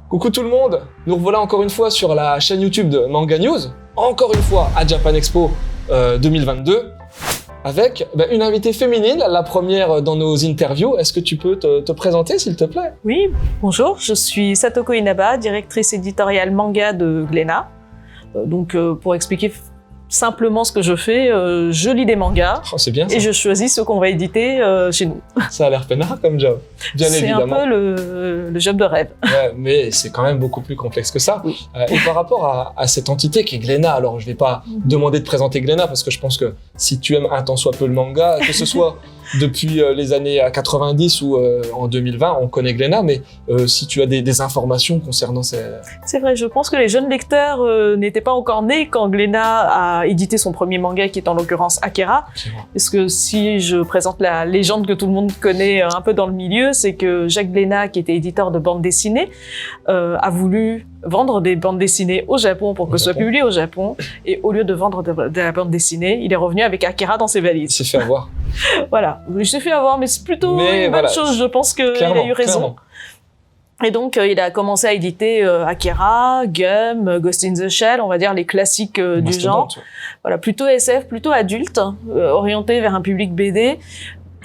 Coucou tout le monde, nous revoilà encore une fois sur la chaîne YouTube de Manga News, encore une fois à Japan Expo 2022, avec une invitée féminine, la première dans nos interviews. Est-ce que tu peux te présenter s'il te plaît? Oui, bonjour, je suis Satoko Inaba, directrice éditoriale manga de Glénat. Pour expliquer simplement ce que je fais, je lis des mangas c'est bien, ça. Et je choisis ceux qu'on va éditer chez nous. Ça a l'air peinard comme job, bien évidemment. C'est un peu le job de rêve. Ouais, mais c'est quand même beaucoup plus complexe que ça. Oui. Et par rapport à cette entité qui est Glénat, alors je vais pas demander de présenter Glénat parce que je pense que si tu aimes un tant soit peu le manga, que ce soit depuis les années 90 ou en 2020, on connaît Glénat, mais si tu as des informations concernant ces... C'est vrai, je pense que les jeunes lecteurs n'étaient pas encore nés quand Glénat a édité son premier manga, qui est en l'occurrence Akira. Parce que si je présente la légende que tout le monde connaît un peu dans le milieu, c'est que Jacques Glénat, qui était éditeur de bande dessinée, a voulu vendre des bandes dessinées au Japon pour que ce soit publié au Japon. Et au lieu de vendre de la bande dessinée, il est revenu avec Akira dans ses valises. Il s'est fait avoir. Voilà, il s'est fait avoir, mais c'est plutôt une bonne chose. Je pense qu'il a eu raison. Clairement. Et donc, il a commencé à éditer Akira, Gum, Ghost in the Shell, on va dire les classiques du genre. Voilà, plutôt SF, plutôt adulte, orienté vers un public BD.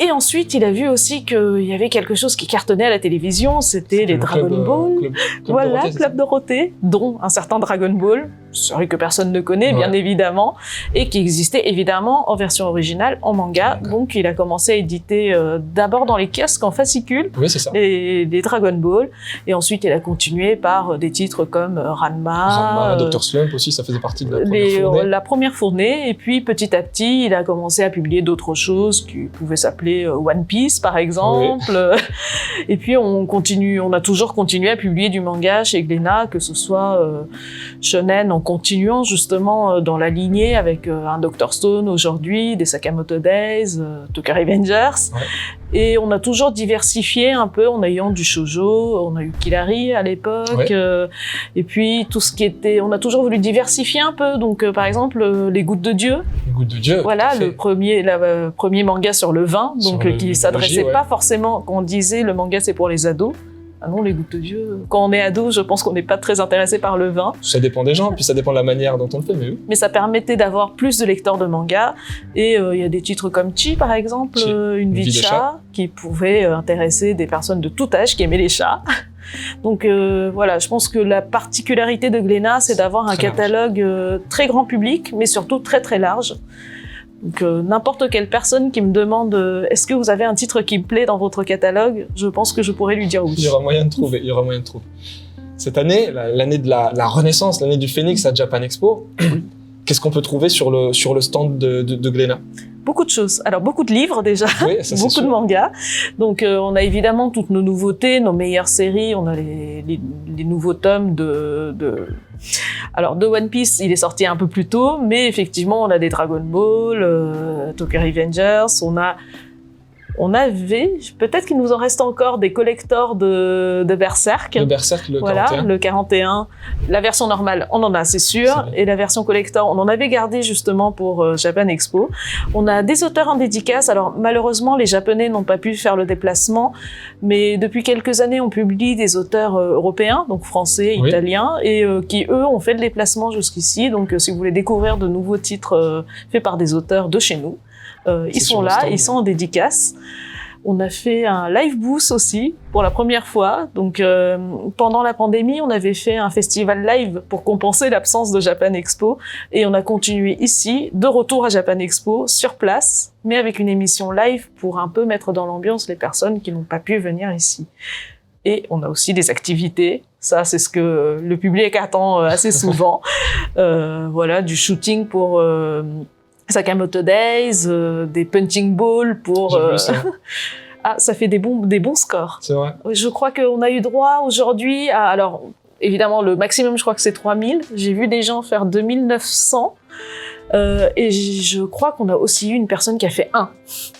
Et ensuite, il a vu aussi qu'il y avait quelque chose qui cartonnait à la télévision, c'était les Dragon Ball. Club Dorothée, dont un certain Dragon Ball, celui que personne ne connaît, bien évidemment, et qui existait évidemment en version originale, en manga. Donc, il a commencé à éditer d'abord dans les kiosques en fascicules, les Dragon Ball, et ensuite, il a continué par des titres comme Ranma, Dr. Slump aussi, ça faisait partie de la première fournée. La première fournée, et puis petit à petit, il a commencé à publier d'autres choses qui pouvaient s'appeler One Piece par exemple. Et puis on a toujours continué à publier du manga chez Glénat, que ce soit shonen, en continuant justement dans la lignée avec un Dr. Stone aujourd'hui, des Sakamoto Days, Tokyo Revengers. Et on a toujours diversifié un peu en ayant du shoujo, on a eu Killary à l'époque, et puis tout ce qui était, on a toujours voulu diversifier un peu. Donc par exemple les Gouttes de Dieu. Les Gouttes de Dieu. Voilà, le premier manga sur le vin. Donc, qui s'adressait pas forcément, quand on disait le manga c'est pour les ados. Ah non, les Gouttes de Dieu, quand on est ado, je pense qu'on n'est pas très intéressé par le vin. Ça dépend des gens, puis ça dépend de la manière dont on le fait, mais oui. Mais ça permettait d'avoir plus de lecteurs de manga. Et il y a des titres comme Chi, par exemple, Une vie de chat, qui pouvait intéresser des personnes de tout âge qui aimaient les chats. Donc voilà, je pense que la particularité de Glénat, c'est d'avoir un catalogue très grand public, mais surtout très très large. Donc n'importe quelle personne qui me demande est-ce que vous avez un titre qui me plaît dans votre catalogue, je pense que je pourrais lui dire oui. Il y aura moyen de trouver, Cette année, l'année de la renaissance, l'année du Phénix à Japan Expo, qu'est-ce qu'on peut trouver sur le stand de Glénat? Beaucoup de choses. Alors, beaucoup de livres déjà, beaucoup de mangas. Donc, on a évidemment toutes nos nouveautés, nos meilleures séries. On a les nouveaux tomes Alors, de One Piece, il est sorti un peu plus tôt, mais effectivement, on a des Dragon Ball, Tokyo Revengers, on avait, peut-être qu'il nous en reste encore des collectors de Berserk. Le Berserk, le 41. Le 41. La version normale, on en a, c'est sûr. Et la version collector, on en avait gardé justement pour Japan Expo. On a des auteurs en dédicace. Alors, malheureusement, les Japonais n'ont pas pu faire le déplacement. Mais depuis quelques années, on publie des auteurs européens, donc français, italiens, et qui, eux, ont fait le déplacement jusqu'ici. Donc, si vous voulez découvrir de nouveaux titres faits par des auteurs de chez nous, ils sont là, ils sont en dédicace. On a fait un live booth aussi pour la première fois. Donc pendant la pandémie, on avait fait un festival live pour compenser l'absence de Japan Expo, et on a continué ici, de retour à Japan Expo, sur place, mais avec une émission live pour un peu mettre dans l'ambiance les personnes qui n'ont pas pu venir ici. Et on a aussi des activités. Ça, c'est ce que le public attend assez souvent. Voilà, du shooting pour Sakamoto Days, des punching balls pour... ça fait des bons scores. C'est vrai. Je crois qu'on a eu droit aujourd'hui à... Alors, évidemment, le maximum, je crois que c'est 3000. J'ai vu des gens faire 2900. Et je crois qu'on a aussi eu une personne qui a fait 1.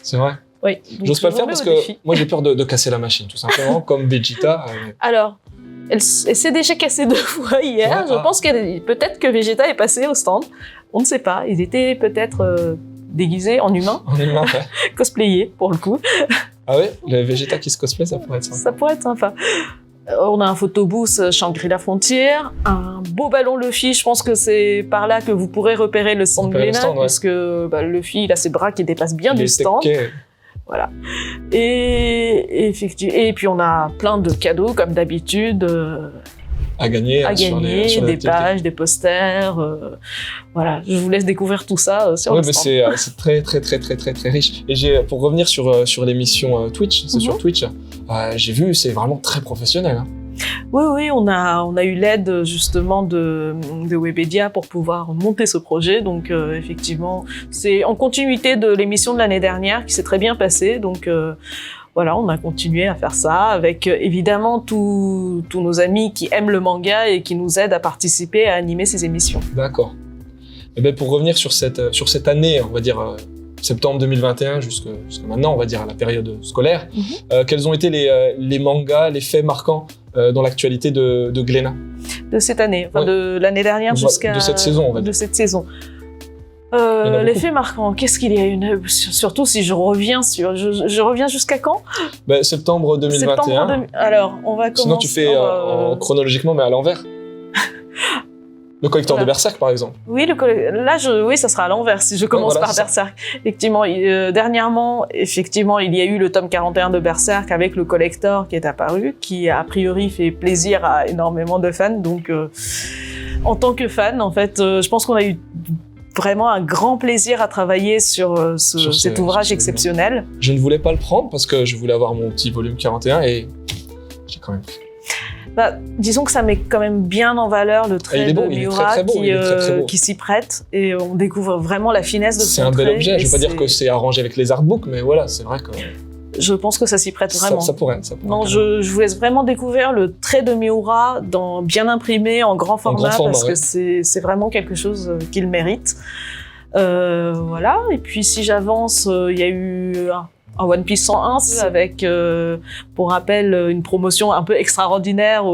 C'est vrai. Oui. J'ose pas le faire parce que moi, j'ai peur de casser la machine, tout simplement, comme Vegeta. Alors... Elle s'est déjà cassée 2 fois hier. Je pense peut-être que Vegeta est passé au stand. On ne sait pas. Il était peut-être déguisé en humain. En humain, cosplayé, pour le coup. Ah ouais, le Vegeta qui se cosplay, ça pourrait être sympa. Ça pourrait être sympa. On a un photobooth Shangri-La Frontier, un beau ballon Luffy. Je pense que c'est par là que vous pourrez repérer le stand Glénat, parce que Luffy, il a ses bras qui dépassent bien du stand. Voilà. Et puis on a plein de cadeaux comme d'habitude. À gagner, sur des pages, des posters. Voilà, je vous laisse découvrir tout ça sur le stand. C'est très riche. Et pour revenir sur l'émission Twitch, c'est sur Twitch, j'ai vu, c'est vraiment très professionnel. Hein. Oui, on a eu l'aide justement de Webedia pour pouvoir monter ce projet. Donc effectivement, c'est en continuité de l'émission de l'année dernière qui s'est très bien passée. Donc voilà, on a continué à faire ça avec évidemment tous nos amis qui aiment le manga et qui nous aident à participer à animer ces émissions. D'accord. Et bien pour revenir sur cette année, on va dire septembre 2021 jusqu'à maintenant, on va dire à la période scolaire, quels ont été les mangas, les faits marquants dans l'actualité de Glénat? De cette année, de l'année dernière jusqu'à... De cette saison, on va dire. De cette saison. Les faits marquants, qu'est-ce qu'il y a surtout si je reviens jusqu'à quand? Septembre 2021. Alors, on va commencer... Sinon, tu fais chronologiquement, mais à l'envers. Le collecteur de Berserk, par exemple. Oui, oui, ça sera à l'envers si je commence par Berserk. Effectivement, dernièrement, il y a eu le tome 41 de Berserk avec le collector qui est apparu, qui a priori fait plaisir à énormément de fans. Donc, en tant que fan, en fait, je pense qu'on a eu vraiment un grand plaisir à travailler sur cet ouvrage exceptionnel. Je ne voulais pas le prendre parce que je voulais avoir mon petit volume 41 et j'ai quand même fait. Disons que ça met quand même bien en valeur le trait de Miura qui s'y prête et on découvre vraiment la finesse de son trait. C'est un bel objet, je ne veux pas dire que c'est arrangé avec les artbooks, mais voilà, c'est vrai que... Je pense que ça s'y prête vraiment. Ça pourrait. Non, je vous laisse vraiment découvrir le trait de Miura bien imprimé, en grand format, parce que c'est vraiment quelque chose qu'il mérite. Voilà, et puis si j'avance, il y a eu... un One Piece 101 avec, pour rappel, une promotion un peu extraordinaire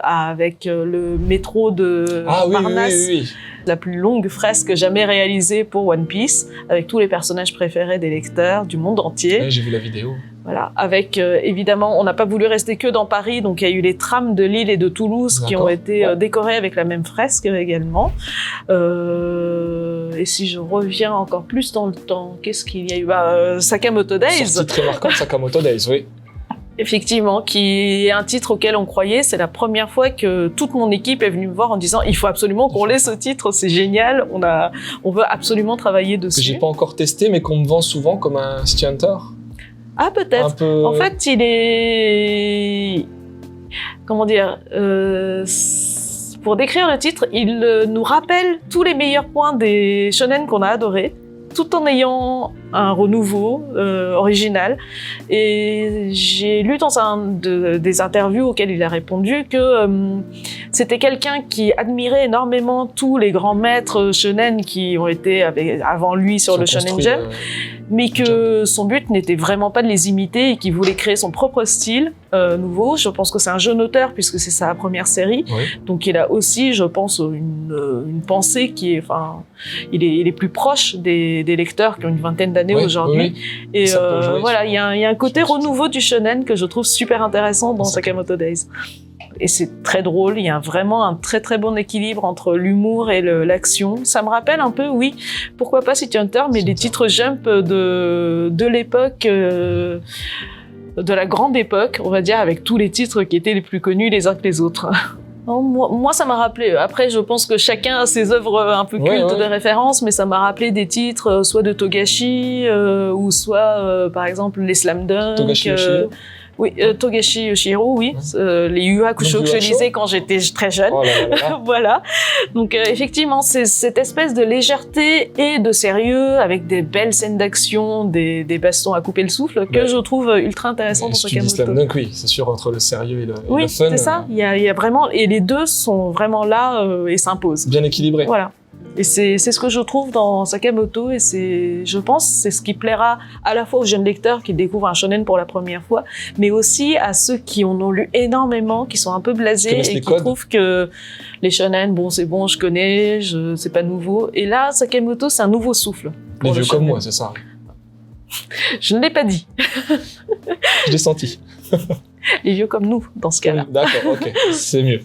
avec le métro de Parnasse. Oui. La plus longue fresque jamais réalisée pour One Piece, avec tous les personnages préférés des lecteurs du monde entier. Ouais, j'ai vu la vidéo. Voilà, avec évidemment, on n'a pas voulu rester que dans Paris, donc il y a eu les trams de Lille et de Toulouse qui ont été décorés avec la même fresque également. Et si je reviens encore plus dans le temps, qu'est-ce qu'il y a eu? Sakamoto Days. Sortie très marquante, Sakamoto Days, oui. Effectivement, qui est un titre auquel on croyait. C'est la première fois que toute mon équipe est venue me voir en disant il faut absolument qu'on l'ait ce titre, c'est génial, on veut absolument travailler dessus. Que j'ai pas encore testé, mais qu'on me vend souvent comme un City Hunter. Ah, peut-être. En fait, il est... Comment dire pour décrire le titre, il nous rappelle tous les meilleurs points des shonen qu'on a adorés, tout en ayant un renouveau original. Et j'ai lu dans des interviews auxquelles il a répondu que c'était quelqu'un qui admirait énormément tous les grands maîtres shonen qui ont été avant lui sur le Shonen Jump, mais que son but n'était vraiment pas de les imiter et qu'il voulait créer son propre style nouveau. Je pense que c'est un jeune auteur puisque c'est sa première série, donc il a aussi, je pense, une pensée qui est, il est plus proche des lecteurs qui ont une vingtaine d'années aujourd'hui. Et voilà, il y a un côté renouveau du shonen que je trouve super intéressant dans Sakamoto Days. Et c'est très drôle, il y a vraiment un très très bon équilibre entre l'humour et l'action. Ça me rappelle un peu, oui, pourquoi pas City Hunter, mais des titres Jump de l'époque, de la grande époque, on va dire, avec tous les titres qui étaient les plus connus les uns que les autres. Non, moi, ça m'a rappelé. Après, je pense que chacun a ses œuvres un peu cultes de référence, mais ça m'a rappelé des titres, soit de Togashi, ou soit, par exemple, les Slam Dunk. Togashi Oui, Togashi Yoshihiro, oui. Les Yu Hakusho que je lisais quand j'étais très jeune. Oh là. Voilà. Donc, effectivement, c'est cette espèce de légèreté et de sérieux, avec des belles scènes d'action, des bastons à couper le souffle, que je trouve ultra intéressant dans Sakamoto. Slam Dunk, oui, c'est sûr, entre le sérieux et le fun. Oui, c'est ça. Il y a vraiment... Et les deux sont vraiment là et s'imposent. Bien équilibré. Voilà. Et c'est ce que je trouve dans Sakamoto, et je pense c'est ce qui plaira à la fois aux jeunes lecteurs qui découvrent un shonen pour la première fois, mais aussi à ceux qui en ont lu énormément, qui sont un peu blasés et qui trouvent que les shonen, c'est bon, je connais, c'est pas nouveau. Et là, Sakamoto, c'est un nouveau souffle. Les vieux comme moi, c'est ça. Je ne l'ai pas dit. Je l'ai senti. Les vieux comme nous, dans ce cas-là. D'accord, ok, c'est mieux.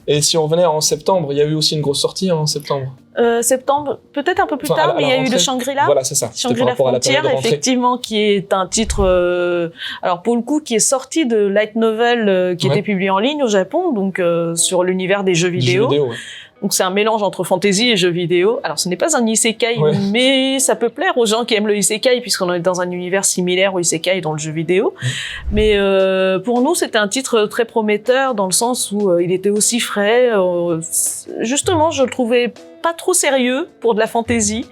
Et si on venait en septembre, il y a eu aussi une grosse sortie en septembre. Septembre, peut-être un peu plus tard, mais il y a eu le Shangri-La. Voilà, c'est ça. Shangri-La Frontière, effectivement, qui est un titre, alors pour le coup, qui est sorti de light novel qui était publié en ligne au Japon, donc sur l'univers des jeux vidéo. Ouais. Donc c'est un mélange entre fantasy et jeux vidéo. Alors ce n'est pas un isekai, mais ça peut plaire aux gens qui aiment le isekai, puisqu'on est dans un univers similaire au isekai dans le jeu vidéo. Mais pour nous, c'était un titre très prometteur dans le sens où il était aussi frais. Justement, je le trouvais pas trop sérieux pour de la fantasy.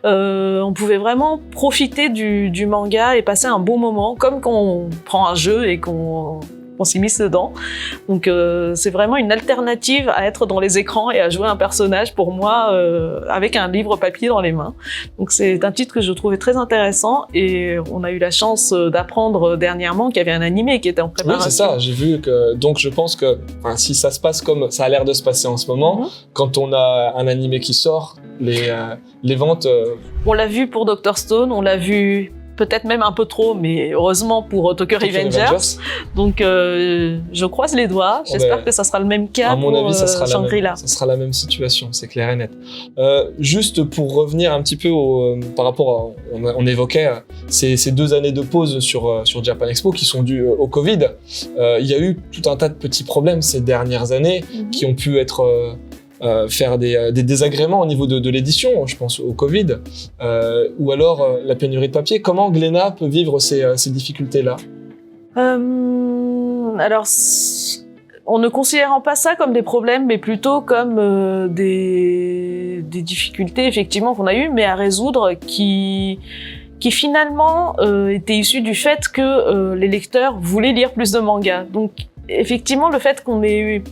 On pouvait vraiment profiter du manga et passer un bon moment, comme quand on prend un jeu et qu'on s'immisce dedans. Donc c'est vraiment une alternative à être dans les écrans et à jouer un personnage pour moi avec un livre papier dans les mains. Donc c'est un titre que je trouvais très intéressant et on a eu la chance d'apprendre dernièrement qu'il y avait un animé qui était en préparation. Oui, c'est ça, j'ai vu que donc je pense que si ça se passe comme ça a l'air de se passer en ce moment, quand on a un animé qui sort, les ventes on l'a vu pour Dr Stone, on l'a vu peut-être même un peu trop, mais heureusement pour Tokyo Revengers. Donc, je croise les doigts. J'espère que ça sera le même cas pour Shangri-La. Ça sera la même situation, c'est clair et net. Juste pour revenir un petit peu par rapport on évoquait ces 2 années de pause sur Japan Expo qui sont dues au Covid. Il y a eu tout un tas de petits problèmes ces dernières années qui ont pu être faire des désagréments au niveau de l'édition, je pense au Covid, ou alors la pénurie de papier. Comment Glénat peut vivre ces difficultés-là ? Alors, en ne considérant pas ça comme des problèmes, mais plutôt comme des difficultés effectivement qu'on a eues, mais à résoudre, qui finalement étaient issues du fait que les lecteurs voulaient lire plus de mangas. Donc effectivement, le fait qu'on ait eu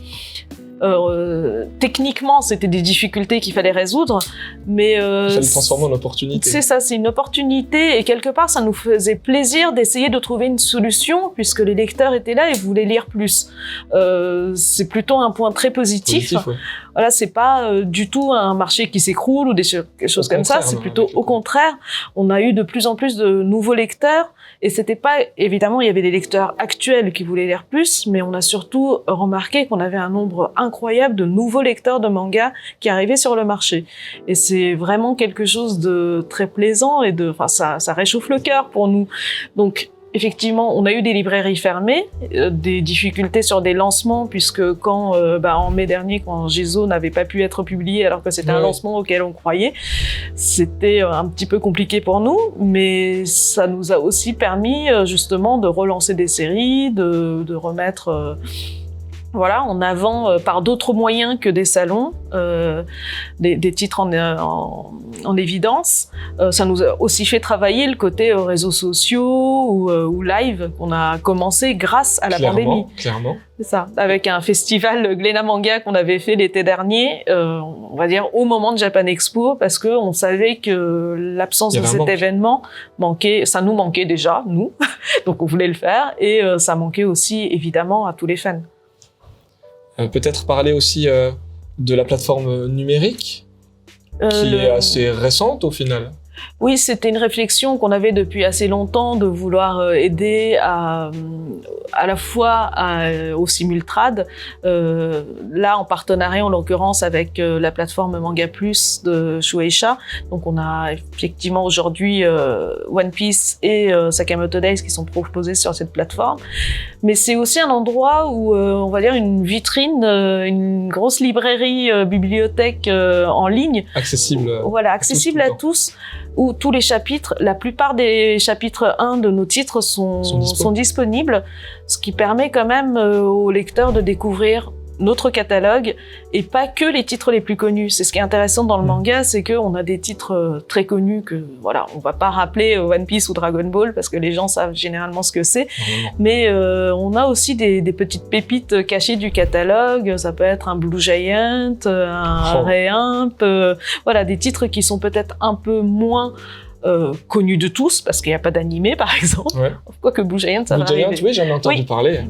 techniquement, c'était des difficultés qu'il fallait résoudre, mais il fallait transformer en opportunité. C'est ça, c'est une opportunité, et quelque part, ça nous faisait plaisir d'essayer de trouver une solution, puisque les lecteurs étaient là et voulaient lire plus. C'est plutôt un point très positif. Voilà, c'est pas du tout un marché qui s'écroule ou des choses comme ça. C'est plutôt au contraire. On a eu de plus en plus de nouveaux lecteurs. Et c'était pas, évidemment, il y avait des lecteurs actuels qui voulaient lire plus, mais on a surtout remarqué qu'on avait un nombre incroyable de nouveaux lecteurs de manga qui arrivaient sur le marché. Et c'est vraiment quelque chose de très plaisant et ça réchauffe le cœur pour nous. Donc, effectivement, on a eu des librairies fermées, des difficultés sur des lancements, puisque quand, en mai dernier, quand Gézo n'avait pas pu être publié alors que c'était un lancement auquel on croyait, c'était un petit peu compliqué pour nous, mais ça nous a aussi permis justement de relancer des séries, de remettre en avant par d'autres moyens que des salons, des titres en évidence. Ça nous a aussi fait travailler le côté réseaux sociaux ou live qu'on a commencé grâce à la pandémie. Clairement. C'est ça, avec un festival Glénat Manga qu'on avait fait l'été dernier, on va dire au moment de Japan Expo, parce que on savait que l'absence de cet événement ça nous manquait déjà, nous, donc on voulait le faire, et ça manquait aussi évidemment à tous les fans. Peut-être parler aussi de la plateforme numérique, qui est assez récente au final. Oui, c'était une réflexion qu'on avait depuis assez longtemps de vouloir aider à la fois au Simultrad, là en partenariat en l'occurrence avec la plateforme Manga Plus de Shueisha. Donc on a effectivement aujourd'hui One Piece et Sakamoto Days qui sont proposés sur cette plateforme. Mais c'est aussi un endroit où on va dire une vitrine, une grosse librairie, bibliothèque en ligne. Accessible. Voilà, accessible à tous. Où tous les chapitres, la plupart des chapitres 1 de nos titres sont disponibles, ce qui permet quand même aux lecteurs de découvrir notre catalogue et pas que les titres les plus connus. C'est ce qui est intéressant dans le manga, c'est qu'on a des titres très connus que on va pas rappeler One Piece ou Dragon Ball parce que les gens savent généralement ce que c'est. Mais on a aussi des petites pépites cachées du catalogue. Ça peut être un Blue Giant, un Reimp, des titres qui sont peut-être un peu moins connus de tous parce qu'il n'y a pas d'animé par exemple. Quoique Blue Giant, ça va arriver. Blue Giant, oui, j'en ai entendu parler.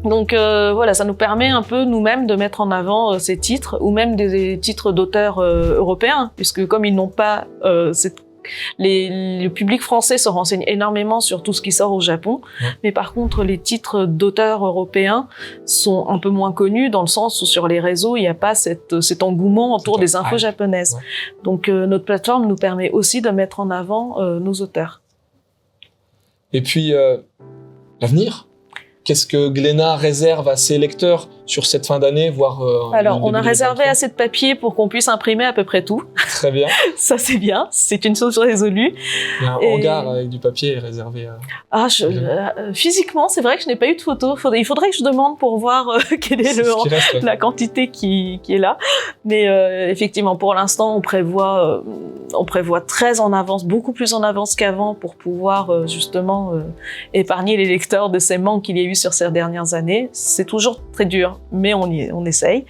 Donc ça nous permet un peu nous-mêmes de mettre en avant ces titres ou même des titres d'auteurs européens, puisque comme ils n'ont pas cette le public français se renseigne énormément sur tout ce qui sort au Japon, mais par contre, les titres d'auteurs européens sont un peu moins connus dans le sens où sur les réseaux, il n'y a pas cet engouement autour des infos japonaises. Donc, notre plateforme nous permet aussi de mettre en avant nos auteurs. Et puis, l'avenir ? Qu'est-ce que Glénat réserve à ses lecteurs sur cette fin d'année, voire Alors, on a réservé assez de papier pour qu'on puisse imprimer à peu près tout. Très bien. Ça, c'est bien. C'est une chose résolue. Il y a un hangar avec du papier réservé à... Physiquement, c'est vrai que je n'ai pas eu de photo. Il faudrait que je demande pour voir quelle est la quantité qui est là. Mais effectivement, pour l'instant, on prévoit très en avance, beaucoup plus en avance qu'avant pour pouvoir justement épargner les lecteurs de ces manques qu'il y a eu sur ces dernières années. C'est toujours très dur, mais on essaye.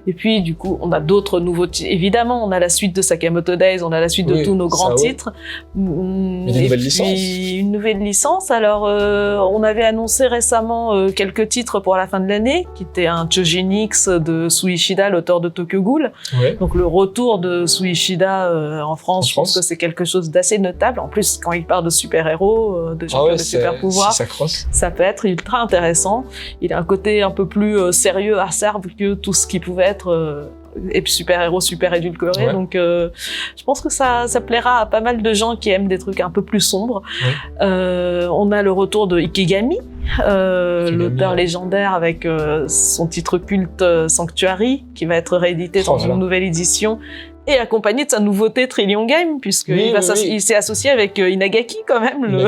Et puis, du coup, on a d'autres nouveaux titres. Évidemment, on a la suite de Sakamoto Days, on a la suite de tous nos grands titres. Il y a des nouvelles licences. Une nouvelle licence. Alors, on avait annoncé récemment quelques titres pour la fin de l'année, qui était un Chojinix de Suishida, l'auteur de Tokyo Ghoul. Ouais. Donc, le retour de Suishida en France, je pense que c'est quelque chose d'assez notable. En plus, quand il parle de super-héros, de gens qui ont des super-pouvoirs, ça peut être ultra intéressant. Il a un côté un peu plus sérieux, acerbe que tout ce qui pouvait être super-héros super édulcorés. Ouais. Donc, je pense que ça plaira à pas mal de gens qui aiment des trucs un peu plus sombres. Ouais. On a le retour de Ikegami, l'auteur légendaire avec son titre culte Sanctuary, qui va être réédité dans une nouvelle édition. Et accompagné de sa nouveauté Trillion Game, puisqu'il s'est associé avec Inagaki quand même.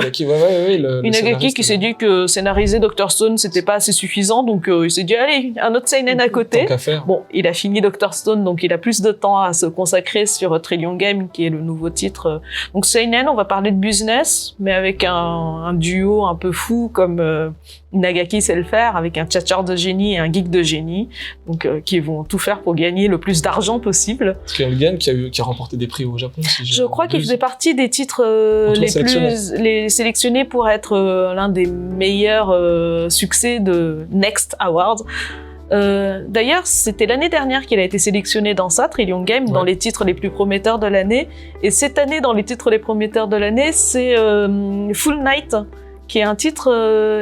Inagaki qui s'est dit que scénariser Dr Stone, c'était pas assez suffisant, donc il s'est dit allez, un autre seinen à côté. Bon, il a fini Dr Stone, donc il a plus de temps à se consacrer sur Trillion Game, qui est le nouveau titre. Donc seinen, on va parler de business, mais avec un duo un peu fou comme Inagaki sait le faire, avec un tchatcheur de génie et un geek de génie, donc qui vont tout faire pour gagner le plus d'argent possible. Qui a remporté des prix au Japon. Je crois qu'il faisait partie des titres les sélectionnés pour être l'un des meilleurs succès de Next Awards. D'ailleurs, c'était l'année dernière qu'il a été sélectionné dans ça, Trillion Game, dans les titres les plus prometteurs de l'année. Et cette année, dans les titres les prometteurs de l'année, c'est Full Night, qui est un titre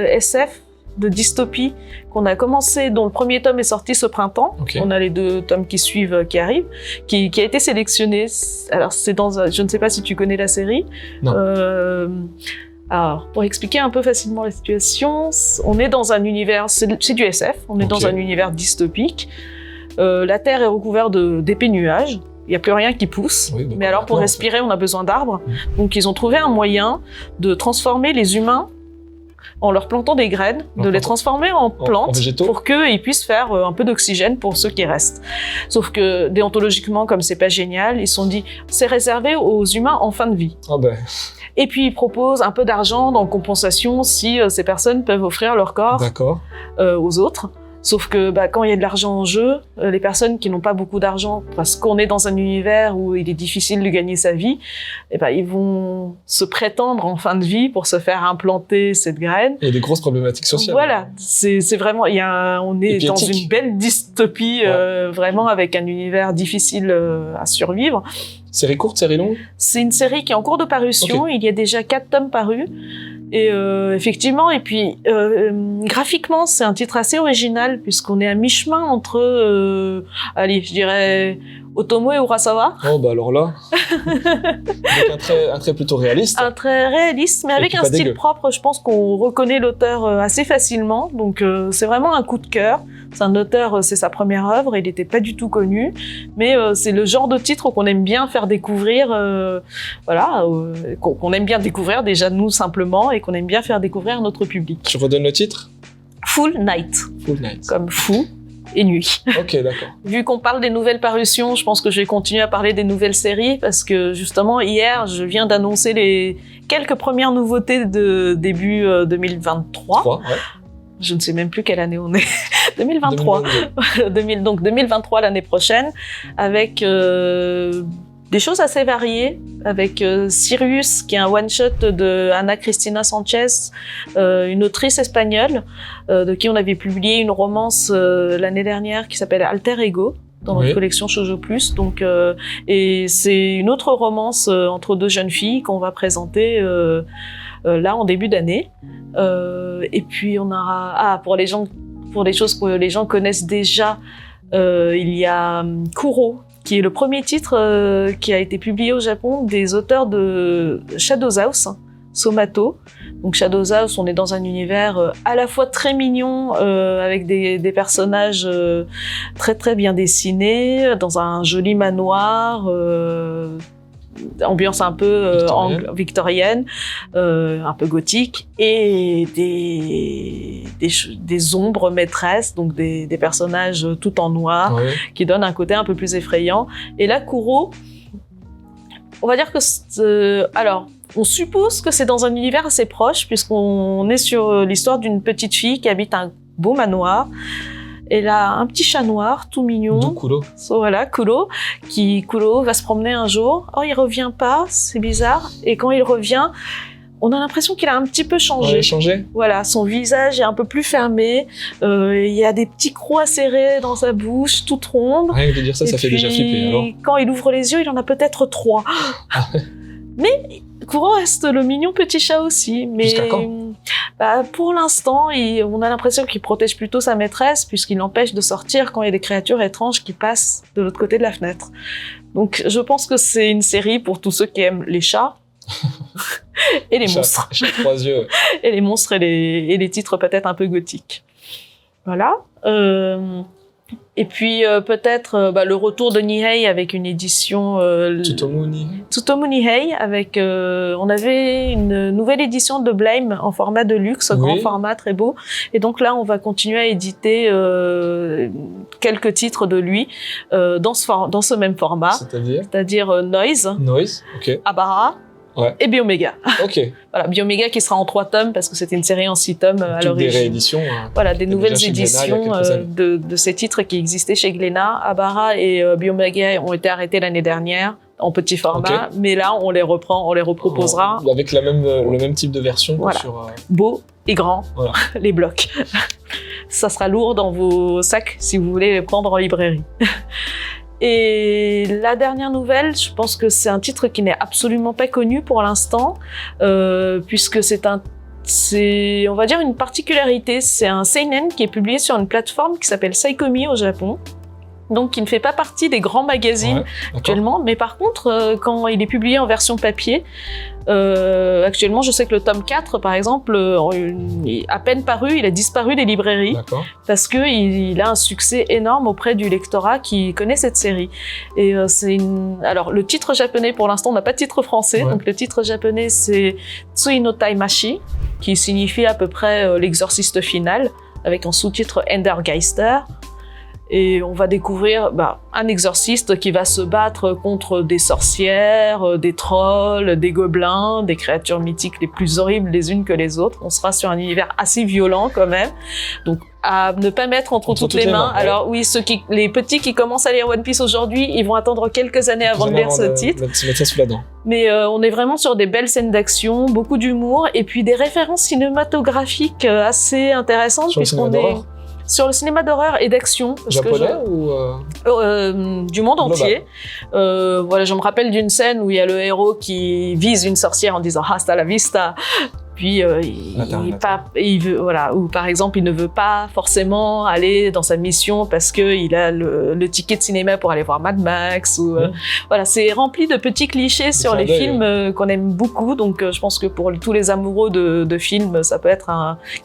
SF de dystopie qu'on a commencé, dont le premier tome est sorti ce printemps. On a les 2 tomes qui suivent, qui arrivent, qui a été sélectionné. Alors c'est je ne sais pas si tu connais la série. Non. Alors, pour expliquer un peu facilement la situation, on est dans un univers, c'est du SF, on est dans un univers dystopique. La Terre est recouverte d'épais nuages. Il n'y a plus rien qui pousse. Oui, mais alors, pour respirer, on a besoin d'arbres. Donc, ils ont trouvé un moyen de transformer les humains en leur plantant des graines, de les transformer en plantes pour qu'ils puissent faire un peu d'oxygène pour ceux qui restent. Sauf que déontologiquement, comme c'est pas génial, ils se sont dit c'est réservé aux humains en fin de vie. Et puis ils proposent un peu d'argent en compensation si ces personnes peuvent offrir leur corps aux autres. Sauf que quand il y a de l'argent en jeu, les personnes qui n'ont pas beaucoup d'argent, parce qu'on est dans un univers où il est difficile de gagner sa vie, ils vont se prétendre en fin de vie pour se faire implanter cette graine. Il y a des grosses problématiques sociales. Voilà, c'est vraiment, on est dans une belle dystopie, vraiment avec un univers difficile à survivre. Série courte, série longue ? C'est une série qui est en cours de parution. Il y a déjà 4 tomes parus. Et effectivement, et puis graphiquement, c'est un titre assez original puisqu'on est à mi-chemin entre, je dirais Otomo et Urasawa. Alors là, donc un trait plutôt réaliste. Un trait réaliste, mais avec un style propre. Je pense qu'on reconnaît l'auteur assez facilement. Donc c'est vraiment un coup de cœur. C'est un auteur, c'est sa première œuvre. Il n'était pas du tout connu, mais c'est le genre de titre qu'on aime bien faire découvrir. Qu'on aime bien découvrir déjà nous simplement et qu'on aime bien faire découvrir à notre public. Tu redonnes le titre ? Full Night. Full Night. Comme fou et nuit. Ok, d'accord. Vu qu'on parle des nouvelles parutions, je pense que je vais continuer à parler des nouvelles séries parce que justement hier, je viens d'annoncer les quelques premières nouveautés de début 2023. Je ne sais même plus quelle année on est. 2023. 2023 l'année prochaine, avec des choses assez variées, avec Sirius, qui est un one-shot de Ana Cristina Sanchez, une autrice espagnole, de qui on avait publié une romance l'année dernière qui s'appelle Alter Ego, dans notre collection Shoujo Plus. Donc, et c'est une autre romance entre deux jeunes filles qu'on va présenter là en début d'année. Et puis on aura pour les choses que les gens connaissent déjà, il y a Kuro, qui est le premier titre qui a été publié au Japon des auteurs de Shadows House, Somato. Donc Shadows House, on est dans un univers à la fois très mignon, avec des personnages très très bien dessinés, dans un joli manoir, ambiance un peu victorienne, un peu gothique, et des ombres maîtresses, donc des personnages tout en noir, qui donnent un côté un peu plus effrayant. Et là, Kuro, on va dire que alors, on suppose que c'est dans un univers assez proche, puisqu'on est sur l'histoire d'une petite fille qui habite un beau manoir. Elle a un petit chat noir, tout mignon. D'où Kuro. Voilà, Kuro va se promener un jour. Oh, il revient pas, c'est bizarre. Et quand il revient, on a l'impression qu'il a un petit peu changé. Voilà, son visage est un peu plus fermé. Il y a des petits crocs serrés dans sa bouche, toute ronde. Rien que de dire ça, ça fait déjà flipper. Alors, quand il ouvre les yeux, il en a peut-être 3. Mais Kuro reste le mignon petit chat aussi. Mais jusqu'à quand pour l'instant, on a l'impression qu'il protège plutôt sa maîtresse, puisqu'il l'empêche de sortir quand il y a des créatures étranges qui passent de l'autre côté de la fenêtre. Donc je pense que c'est une série pour tous ceux qui aiment les chats et les monstres. Chat 3 yeux. Et les monstres et les titres peut-être un peu gothiques. Voilà. Et puis peut-être le retour de Nihei avec une édition Tsutomu Nihei avec on avait une nouvelle édition de Blame en format de luxe, grand format très beau, et donc là on va continuer à éditer quelques titres de lui dans ce même format, c'est-à-dire Noise, Abara et Biomega. Voilà, Biomega qui sera en 3 tomes parce que c'était une série en 6 tomes à l'origine. Des rééditions. Voilà, des nouvelles éditions de ces titres qui existaient chez Glénat. Abara et Biomega ont été arrêtés l'année dernière en petit format, mais là on les reprend, on les reproposera. Avec le même type de version sur... Beau et grand, les blocs. Ça sera lourd dans vos sacs si vous voulez les prendre en librairie. Et la dernière nouvelle, je pense que c'est un titre qui n'est absolument pas connu pour l'instant, puisque c'est on va dire une particularité. C'est un seinen qui est publié sur une plateforme qui s'appelle Saikomi au Japon. Donc qui ne fait pas partie des grands magazines actuellement, mais par contre, quand il est publié en version papier, actuellement, je sais que le tome 4, par exemple, à peine paru, il a disparu des librairies, parce que il a un succès énorme auprès du lectorat qui connaît cette série. Et alors, le titre japonais, pour l'instant, on n'a pas de titre français, donc le titre japonais, c'est Tsui no Taimashi, qui signifie à peu près l'exorciste final, avec en sous-titre Endergeister. Et on va découvrir un exorciste qui va se battre contre des sorcières, des trolls, des gobelins, des créatures mythiques les plus horribles les unes que les autres. On sera sur un univers assez violent quand même. Donc à ne pas mettre entre toutes les mains. Alors oui, les petits qui commencent à lire One Piece aujourd'hui, ils vont attendre quelques années avant de lire ce titre. Se mettre ça sous la dent. Mais on est vraiment sur des belles scènes d'action, beaucoup d'humour et puis des références cinématographiques assez intéressantes puisqu'on est sur le cinéma d'horreur et d'action. Japonais ou du monde entier. Voilà, je me rappelle d'une scène où il y a le héros qui vise une sorcière en disant hasta la vista. Puis il veut, voilà, ou par exemple il ne veut pas forcément aller dans sa mission parce que il a le ticket de cinéma pour aller voir Mad Max. Ou voilà, c'est rempli de petits clichés sur les films qu'on aime beaucoup. Donc je pense que pour tous les amoureux de films, ça peut être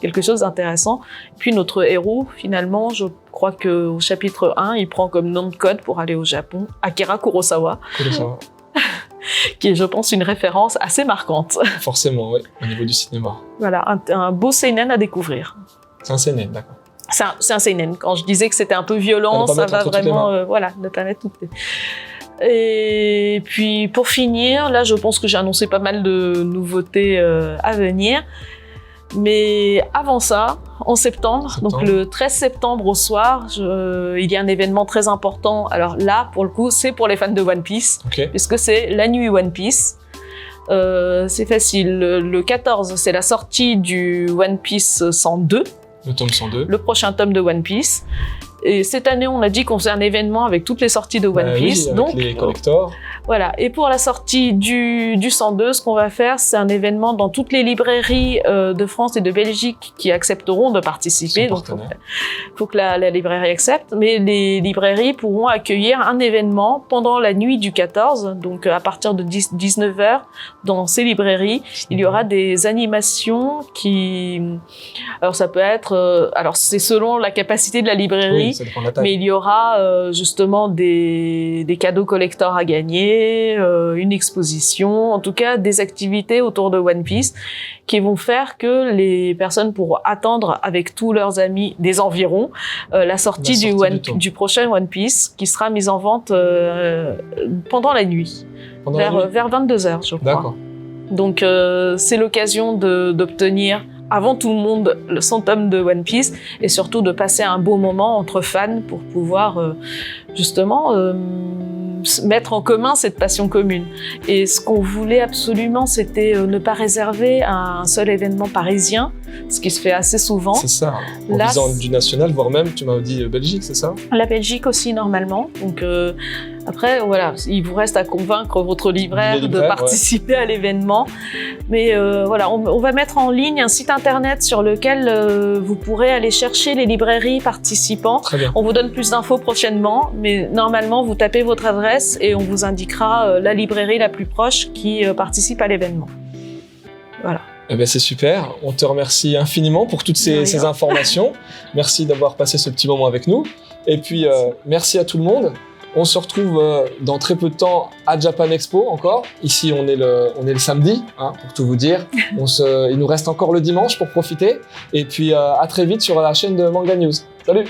quelque chose d'intéressant. Puis notre héros, finalement, je crois qu'au chapitre 1, il prend comme nom de code pour aller au Japon Akira Kurosawa. Qui est, je pense, une référence assez marquante. Forcément, oui, au niveau du cinéma. Voilà, un beau seinen à découvrir. C'est un seinen, d'accord. C'est un seinen. Quand je disais que c'était un peu violent, ça va vraiment... ne pas mettre toutes les... Et puis, pour finir, là, je pense que j'ai annoncé pas mal de nouveautés à venir. Mais avant ça, en septembre, donc le 13 septembre au soir, il y a un événement très important. Alors là, pour le coup, c'est pour les fans de One Piece, puisque c'est la nuit One Piece. C'est facile. Le 14, c'est la sortie du One Piece 102. Le tome 102. Le prochain tome de One Piece. Et cette année, on a dit qu'on faisait un événement avec toutes les sorties de One Piece. Oui, avec donc, les collectors. Voilà. Et pour la sortie du 102, ce qu'on va faire, c'est un événement dans toutes les librairies de France et de Belgique qui accepteront de participer. Donc, faut que la librairie accepte. Mais les librairies pourront accueillir un événement pendant la nuit du 14. Donc, à partir de 19h, dans ces librairies, il y aura des animations qui... Alors, ça peut être... alors, c'est selon la capacité de la librairie. Oui, ça dépend de la taille. Mais il y aura justement des cadeaux collectors à gagner, une exposition, en tout cas des activités autour de One Piece qui vont faire que les personnes pourront attendre avec tous leurs amis des environs la sortie du prochain One Piece qui sera mise en vente pendant la nuit, vers 22h, je crois. D'accord. Donc c'est l'occasion d'obtenir avant tout le monde son tome de One Piece et surtout de passer un beau moment entre fans pour pouvoir justement mettre en commun cette passion commune. Et ce qu'on voulait absolument, c'était ne pas réserver un seul événement parisien, ce qui se fait assez souvent. C'est ça, en visant du national, voire même, tu m'as dit Belgique, c'est ça? La Belgique aussi, normalement. Donc après, voilà, il vous reste à convaincre votre libraire de participer à l'événement. Mais voilà, on va mettre en ligne un site internet sur lequel vous pourrez aller chercher les librairies participants. Très bien. On vous donne plus d'infos prochainement, mais normalement, vous tapez votre adresse et on vous indiquera la librairie la plus proche qui participe à l'événement. Voilà. Eh bien, c'est super. On te remercie infiniment pour toutes ces informations. Merci d'avoir passé ce petit moment avec nous. Et puis, merci à tout le monde. On se retrouve dans très peu de temps à Japan Expo encore. Ici, on est le samedi, hein, pour tout vous dire. Il nous reste encore le dimanche pour profiter. Et puis, à très vite sur la chaîne de Manga News. Salut!